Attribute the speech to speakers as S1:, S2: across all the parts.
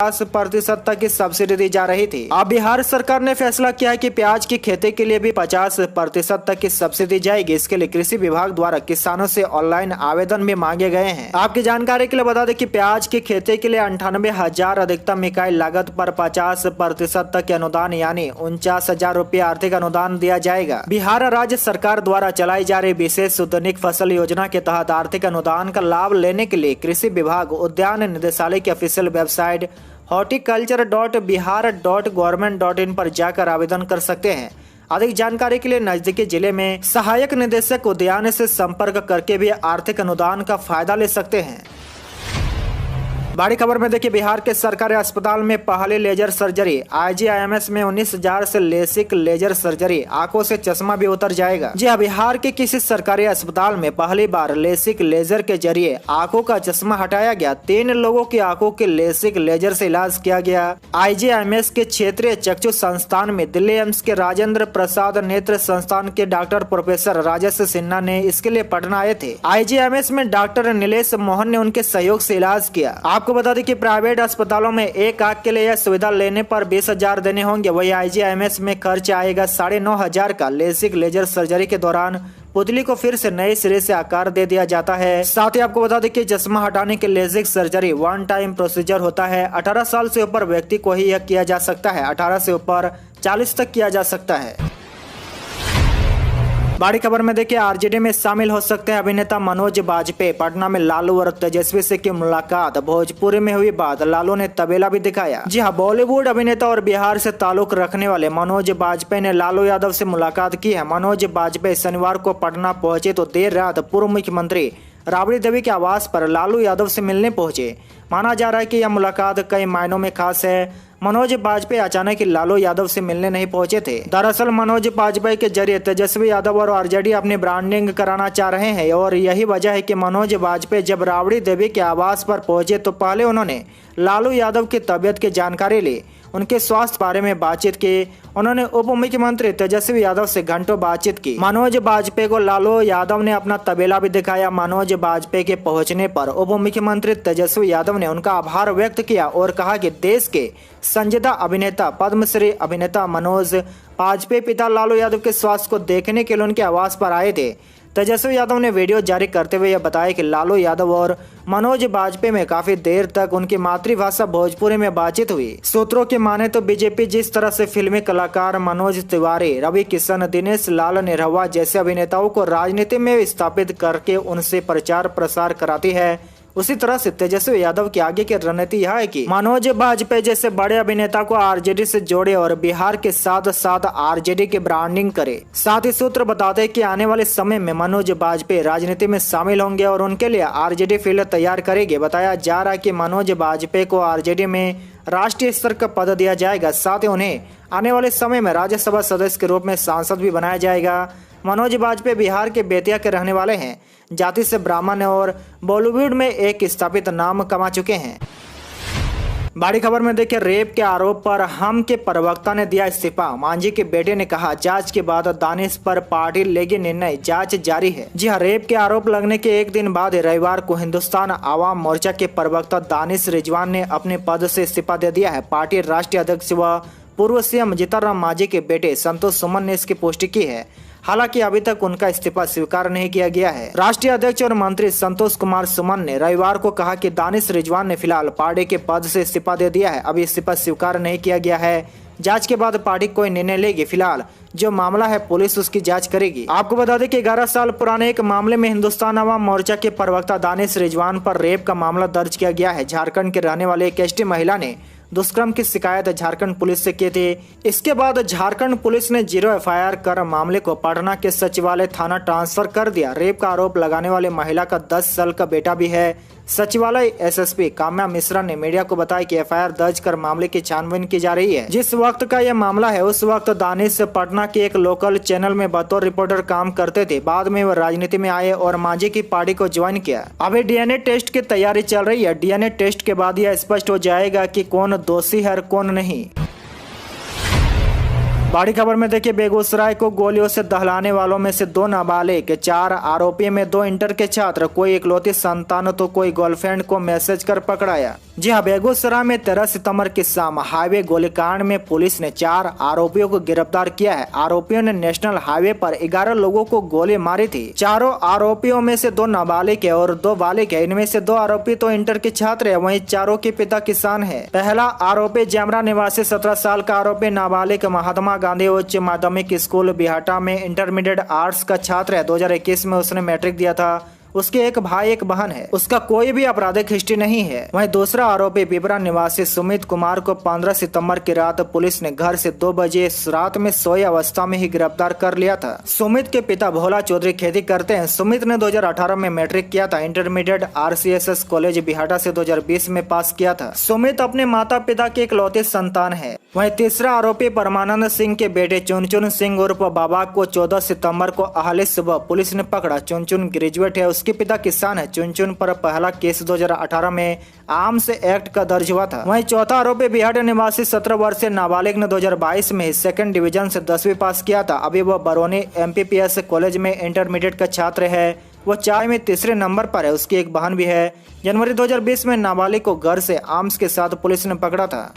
S1: 50% तक की सब्सिडी दी जा रही थी। अब बिहार सरकार ने फैसला किया है कि प्याज की खेती के लिए भी 50% तक की सब्सिडी दी जाएगी। इसके लिए कृषि विभाग द्वारा किसानों से ऑनलाइन आवेदन भी मांगे गए हैं। आपकी जानकारी के लिए बता दें कि प्याज की खेती के लिए 98,000 अधिकतम इकाई लागत पर 50% तक के अनुदान यानी 49,000 रुपये आर्थिक अनुदान दिया जाएगा। बिहार राज्य सरकार द्वारा चलाई जा रही विशेष उद्यानिक फसल योजना के तहत आर्थिक अनुदान का लाभ लेने के लिए कृषि विभाग उद्यान निदेशालय की ऑफिशियल वेबसाइट horticulture.bihar.government.in पर जाकर आवेदन कर सकते हैं। अधिक जानकारी के लिए नजदीकी जिले में सहायक निदेशक उद्यान से संपर्क करके भी आर्थिक अनुदान का फायदा ले सकते हैं। बड़ी खबर में देखिए, बिहार के सरकारी अस्पताल में पहली लेजर सर्जरी। IGIMS में 19,000 से लेसिक लेजर सर्जरी, आंखों से चश्मा भी उतर जाएगा। जी हाँ, बिहार के किसी सरकारी अस्पताल में पहली बार लेसिक लेजर के जरिए आंखों का चश्मा हटाया गया। 3 लोगों की आंखों के लेसिक लेजर से इलाज किया गया। IGIMS के क्षेत्रीय चक्षु संस्थान में दिल्ली एम्स के राजेंद्र प्रसाद नेत्र संस्थान के डॉक्टर प्रोफेसर राजेश सिन्हा ने इसके लिए पटना आए थे। IGIMS में डॉक्टर नीलेश मोहन ने उनके सहयोग से इलाज किया। आपको बता दें कि प्राइवेट अस्पतालों में एक आंख के लिए यह सुविधा लेने पर 20,000 देने होंगे। वही IGIMS में खर्च आएगा 9,500 का। लेसिक लेजर सर्जरी के दौरान पुतली को फिर से नए सिरे से आकार दे दिया जाता है। साथ ही आपको बता दें कि चश्मा हटाने के LASIK surgery one time procedure होता है। 18 साल से ऊपर व्यक्ति को ही यह किया जा सकता है। 18 से ऊपर 40 तक किया जा सकता है। बड़ी खबर में देखिए, RJD में शामिल हो सकते हैं अभिनेता मनोज बाजपेयी। पटना में लालू और तेजस्वी से की मुलाकात। भोजपुरी में हुई बात, लालू ने तबेला भी दिखाया। जी हाँ, बॉलीवुड अभिनेता और बिहार से ताल्लुक रखने वाले मनोज बाजपेयी ने लालू यादव से मुलाकात की है। मनोज बाजपेयी शनिवार को पटना पहुंचे तो देर रात पूर्व मुख्यमंत्री राबड़ी देवी के आवास पर लालू यादव से मिलने पहुंचे। माना जा रहा है कि यह मुलाकात कई मायनों में खास है। मनोज बाजपेयी अचानक ही लालू यादव से मिलने नहीं पहुंचे थे। दरअसल मनोज बाजपेयी के जरिए तेजस्वी यादव और RJD अपनी ब्रांडिंग कराना चाह रहे हैं और यही वजह है कि मनोज बाजपेयी जब राबड़ी देवी के आवास पर पहुंचे तो पहले उन्होंने लालू यादव की तबीयत की जानकारी ली, उनके स्वास्थ्य बारे में बातचीत की। उन्होंने उप मुख्यमंत्री तेजस्वी यादव से घंटों बातचीत की। मनोज बाजपेयी को लालू यादव ने अपना तबेला भी दिखाया। मनोज बाजपेयी के पहुंचने पर उप मुख्यमंत्री तेजस्वी यादव ने उनका आभार व्यक्त किया और कहा कि देश के संजीदा अभिनेता पद्मश्री अभिनेता मनोज बाजपेयी पिता लालू यादव के स्वास्थ्य को देखने के लिए उनके आवास पर आए थे। तेजस्वी यादव ने वीडियो जारी करते हुए यह बताया कि लालू यादव और मनोज बाजपेयी में काफी देर तक उनकी मातृभाषा भोजपुरी में बातचीत हुई। सूत्रों की माने तो बीजेपी जिस तरह से फिल्मी कलाकार मनोज तिवारी, रवि किशन, दिनेश लाल निरहुआ जैसे अभिनेताओं को राजनीति में स्थापित करके उनसे प्रचार प्रसार कराती है, उसी तरह से तेजस्वी यादव की आगे की रणनीति यह है कि मनोज बाजपेयी जैसे बड़े अभिनेता को RJD से जोड़े और बिहार के साथ साथ RJD की ब्रांडिंग करे। साथ ही सूत्र बताते हैं कि आने वाले समय में मनोज बाजपेयी राजनीति में शामिल होंगे और उनके लिए RJD फील्ड तैयार करेगी। बताया जा रहा है कि मनोज बाजपेयी को RJD में राष्ट्रीय स्तर का पद दिया जाएगा। साथ ही उन्हें आने वाले समय में राज्यसभा सदस्य के रूप में सांसद भी बनाया जाएगा। मनोज बाजपेयी बिहार के बेतिया के रहने वाले हैं, जाति से ब्राह्मण और बॉलीवुड में एक स्थापित नाम कमा चुके हैं। बड़ी खबर में देखिए, रेप के आरोप पर हम के प्रवक्ता ने दिया इस्तीफा। मांझी के बेटे ने कहा जांच के बाद दानिश पर पार्टी लेगी निर्णय, जांच जारी है। जी हाँ, रेप के आरोप लगने के एक दिन बाद रविवार को हिंदुस्तान आवाम मोर्चा के प्रवक्ता दानिश रिजवान ने अपने पद से इस्तीफा दे दिया है। पार्टी राष्ट्रीय अध्यक्ष व पूर्व CM जीतनराम मांझी के बेटे संतोष सुमन ने इसकी पुष्टि की है। हालांकि अभी तक उनका इस्तीफा स्वीकार नहीं किया गया है। राष्ट्रीय अध्यक्ष और मंत्री संतोष कुमार सुमन ने रविवार को कहा कि दानिश रिजवान ने फिलहाल पार्टी के पद से इस्तीफा दे दिया है। अभी इस्तीफा स्वीकार नहीं किया गया है। जांच के बाद पार्टी कोई निर्णय लेगी। फिलहाल जो मामला है पुलिस उसकी जांच करेगी। आपको बता दें कि 11 साल पुराने एक मामले में हिंदुस्तान आवाम मोर्चा के प्रवक्ता दानिश रिजवान पर रेप का मामला दर्ज किया गया है। झारखंड के रहने वाले एक ST महिला ने दुष्कर्म की शिकायत झारखंड पुलिस से की थी। इसके बाद झारखंड पुलिस ने 0 FIR कर मामले को पटना के सचिवालय थाना ट्रांसफर कर दिया। रेप का आरोप लगाने वाले महिला का 10 साल का बेटा भी है। सचिवालय SSP काम्या मिश्रा ने मीडिया को बताया कि FIR दर्ज कर मामले की छानबीन की जा रही है। जिस वक्त का यह मामला है उस वक्त दानिश पटना के एक लोकल चैनल में बतौर रिपोर्टर काम करते थे। बाद में वो राजनीति में आए और मांझी की पार्टी को ज्वाइन किया। अभी DNA टेस्ट की तैयारी चल रही है। DNA टेस्ट के बाद यह स्पष्ट हो जाएगा कि कौन दोषी है और कौन नहीं। बड़ी खबर में देखिए, बेगूसराय को गोलियों से दहलाने वालों में से 2 नाबालिग, 4 आरोपी में 2 इंटर के छात्र, कोई इकलौती संतान तो कोई गर्लफ्रेंड को मैसेज कर पकड़ाया। जी हाँ, बेगूसराय में 13 सितंबर की शाम हाईवे गोलीकांड में पुलिस ने 4 आरोपियों को गिरफ्तार किया है। आरोपियों ने नेशनल हाईवे पर 11 लोगों को गोली मारी थी। चारों आरोपियों में से 2 नाबालिग है और 2 बालिग है। इनमें से 2 आरोपी तो इंटर के छात्र है, वहीं चारों के पिता किसान है। पहला आरोपी जमरा निवासी 17 साल का आरोपी नाबालिग महात्मा गांधी उच्च माध्यमिक स्कूल बिहाटा में इंटरमीडिएट आर्ट्स का छात्र है। 2021 में उसने मैट्रिक दिया था। उसके एक भाई एक बहन है। उसका कोई भी आपराधिक हिस्ट्री नहीं है। वहीं दूसरा आरोपी पिपरा निवासी सुमित कुमार को 15 सितंबर की रात पुलिस ने घर से 2 बजे रात में सोई अवस्था में ही गिरफ्तार कर लिया था। सुमित के पिता भोला चौधरी खेती करते हैं। सुमित ने 2018 में मैट्रिक किया था। इंटरमीडिएट RCSS कॉलेज बिहाटा से 2020 में पास किया था। सुमित अपने माता पिता की इकलौती संतान है। वहीं तीसरा आरोपी परमानंद सिंह के बेटे चुनचुन सिंह उर्फ बाबा को 14 सितंबर को आहले सुबह पुलिस ने पकड़ा। चुनचुन ग्रेजुएट है। उसके पिता किसान है। चुनचुन पर पहला केस 2018 में आर्म्स एक्ट का दर्ज हुआ था। वहीं चौथा आरोपी बिहार निवासी 17 वर्षीय नाबालिग ने 2022 में सेकंड डिवीजन से 10वीं पास किया था। अभी वह बरौनी MPPS कॉलेज में इंटरमीडिएट का छात्र है। वो चाय में तीसरे नंबर पर है। उसकी एक बहन भी है। जनवरी 2020 में नाबालिग को घर से आर्म्स के साथ पुलिस ने पकड़ा था।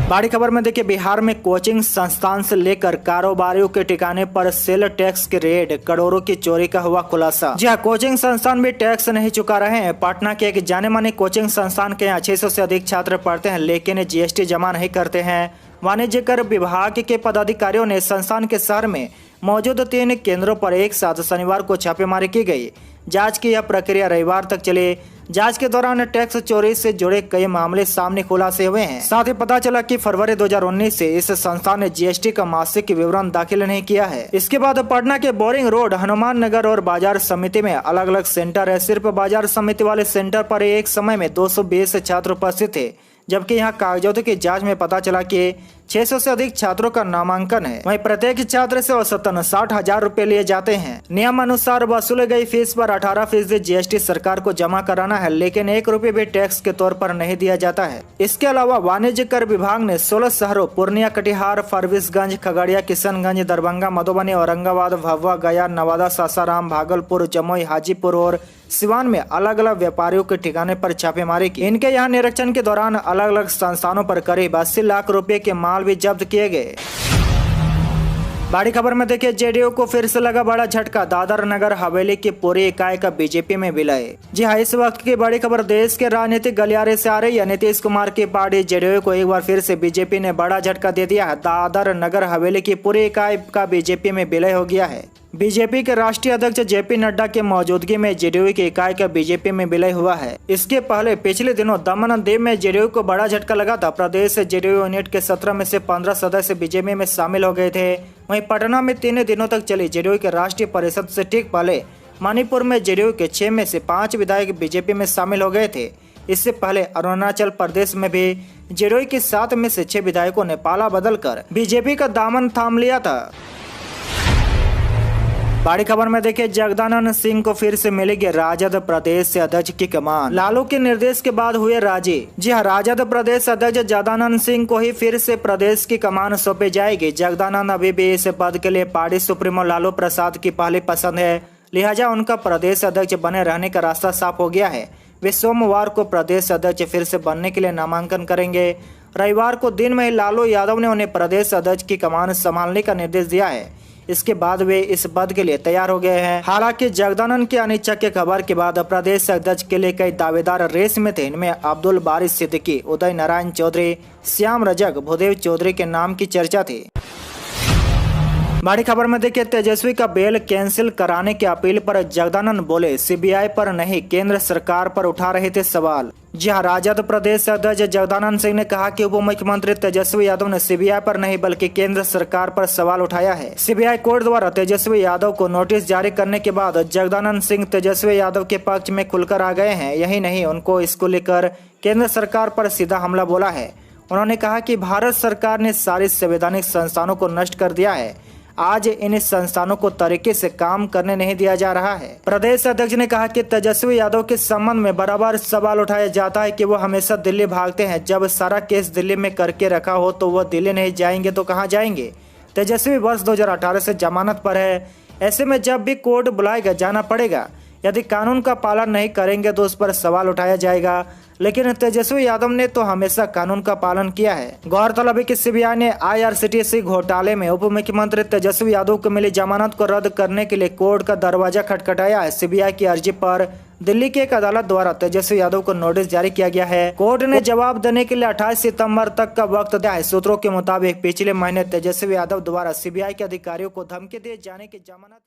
S1: बड़ी खबर में देखिए, बिहार में कोचिंग संस्थान से लेकर कारोबारियों के ठिकाने पर सेल टैक्स के रेड, करोड़ों की चोरी का हुआ खुलासा। जी हाँ, कोचिंग संस्थान भी टैक्स नहीं चुका रहे हैं। पटना के एक जाने माने कोचिंग संस्थान के यहाँ 600 से अधिक छात्र पढ़ते हैं, लेकिन GST जमा नहीं करते हैं। वाणिज्य कर विभाग के पदाधिकारियों ने संस्थान के शहर में मौजूद 3 केंद्रों पर एक साथ शनिवार को छापेमारी की गई। जांच की यह प्रक्रिया रविवार तक चली। जांच के दौरान टैक्स चोरी से जुड़े कई मामले सामने खुलासे हुए हैं। साथ ही पता चला कि फरवरी 2019 से इस संस्थान ने GST का मासिक विवरण दाखिल नहीं किया है। इसके बाद पटना के बोरिंग रोड, हनुमान नगर और बाजार समिति में अलग अलग सेंटर है। सिर्फ बाजार समिति वाले सेंटर पर एक समय में 220 छात्र उपस्थित थे, जबकि यहाँ कागजातों की जांच में पता चला कि 600 से अधिक छात्रों का नामांकन है। वहीं प्रत्येक छात्र से औसतन 60,000 रुपए लिए जाते हैं। नियम अनुसार वसूले गई फीस पर 18% GST सरकार को जमा कराना है, लेकिन 1 रुपये भी टैक्स के तौर पर नहीं दिया जाता है। इसके अलावा वाणिज्य कर विभाग ने 16 शहरों पूर्णिया, कटिहार, फारबिसगंज, खगड़िया, किशनगंज, दरभंगा, मधुबनी, औरंगाबाद, भभुआ, गया, नवादा, सासाराम, भागलपुर, जमुई, हाजीपुर और सिवान में अलग अलग व्यापारियों के ठिकाने पर छापेमारी की। इनके यहाँ निरीक्षण के दौरान अलग अलग संस्थानों पर करीब 80 लाख रुपए के माल भी जब्त किए गए। बड़ी खबर में देखिए, JDU को फिर से लगा बड़ा झटका। दादर नगर हवेली की पूरी इकाई का बीजेपी में विलय। जी हाँ, इस वक्त की बड़ी खबर देश के राजनीतिक गलियारे से आ रही है। नीतीश कुमार की पार्टी JDU को एक बार फिर से बीजेपी ने बड़ा झटका दे दिया है। दादर नगर हवेली की पूरी इकाई का बीजेपी में विलय हो गया है। बीजेपी के राष्ट्रीय अध्यक्ष JP नड्डा की मौजूदगी में JDU की इकाई का बीजेपी में विलय हुआ है। इसके पहले पिछले दिनों दमन दीव में JDU को बड़ा झटका लगा था। प्रदेश से JDU यूनिट के 17 में से 15 सदस्य बीजेपी में शामिल हो गए थे। वहीं पटना में 3 दिनों तक चली JDU के राष्ट्रीय परिषद से ठीक पहले मणिपुर में JDU के 6 में से 5 विधायक बीजेपी में शामिल हो गए थे। इससे पहले अरुणाचल प्रदेश में भी JDU के 7 में से 6 विधायकों ने पाला बदलकर बीजेपी का दामन थाम लिया था। बड़ी खबर में देखिए, जगदानंद सिंह को फिर से मिलेगी राजद प्रदेश अध्यक्ष की कमान। लालू के निर्देश के बाद हुए राजी। जी हां, राजद प्रदेश अध्यक्ष जगदानंद सिंह को ही फिर से प्रदेश की कमान सौंपी जाएगी। जगदानंद अभी भी इस पद के लिए पार्टी सुप्रीमो लालू प्रसाद की पहली पसंद है, लिहाजा उनका प्रदेश अध्यक्ष बने रहने का रास्ता साफ हो गया है। वे सोमवार को प्रदेश अध्यक्ष फिर से बनने के लिए नामांकन करेंगे। रविवार को दिन में लालू यादव ने उन्हें प्रदेश अध्यक्ष की कमान संभालने का निर्देश दिया है। इसके बाद वे इस पद के लिए तैयार हो गए हैं। हालांकि जगदानंद की अनिच्छा के खबर के बाद प्रदेश अध्यक्ष के लिए कई दावेदार रेस में थे। इनमें अब्दुल बारी सिद्दीकी, उदय नारायण चौधरी, श्याम रजक, भूदेव चौधरी के नाम की चर्चा थी। बड़ी खबर में देखिए, तेजस्वी का बेल कैंसिल कराने की अपील पर जगदानंद बोले CBI पर नहीं केंद्र सरकार पर उठा रहे थे सवाल। जी हां, राजद प्रदेश अध्यक्ष जगदानंद सिंह ने कहा कि उप मुख्यमंत्री तेजस्वी यादव ने CBI पर नहीं बल्कि केंद्र सरकार पर सवाल उठाया है। CBI कोर्ट द्वारा तेजस्वी यादव को नोटिस जारी करने के बाद जगदानंद सिंह तेजस्वी यादव के पक्ष में खुलकर आ गए हैं। यही नहीं, उनको इसको लेकर केंद्र सरकार पर सीधा हमला बोला है। उन्होंने कहा कि भारत सरकार ने सारी संवैधानिक संस्थानों को नष्ट कर दिया है। आज इन संस्थानों को तरीके से काम करने नहीं दिया जा रहा है। प्रदेश अध्यक्ष ने कहा कि तेजस्वी यादव के संबंध में बराबर सवाल उठाया जाता है कि वो हमेशा दिल्ली भागते हैं। जब सारा केस दिल्ली में करके रखा हो तो वो दिल्ली नहीं जाएंगे तो कहां जाएंगे। तेजस्वी वर्ष 2018 से जमानत पर है। ऐसे में जब भी कोर्ट बुलाएगा जाना पड़ेगा। यदि कानून का पालन नहीं करेंगे तो उस पर सवाल उठाया जाएगा। लेकिन तेजस्वी यादव ने तो हमेशा कानून का पालन किया है। गौरतलब है कि सीबीआई ने IRCTC घोटाले में उप मुख्यमंत्री तेजस्वी यादव को मिली जमानत को रद्द करने के लिए कोर्ट का दरवाजा खटखटाया है। सीबीआई की अर्जी पर दिल्ली की एक अदालत द्वारा तेजस्वी यादव को नोटिस जारी किया गया है। कोर्ट ने जवाब देने के लिए 28 सितंबर तक का वक्त दिया है। सूत्रों के मुताबिक पिछले महीने तेजस्वी यादव द्वारा सीबीआई के अधिकारियों को धमकी दिए जाने की जमानत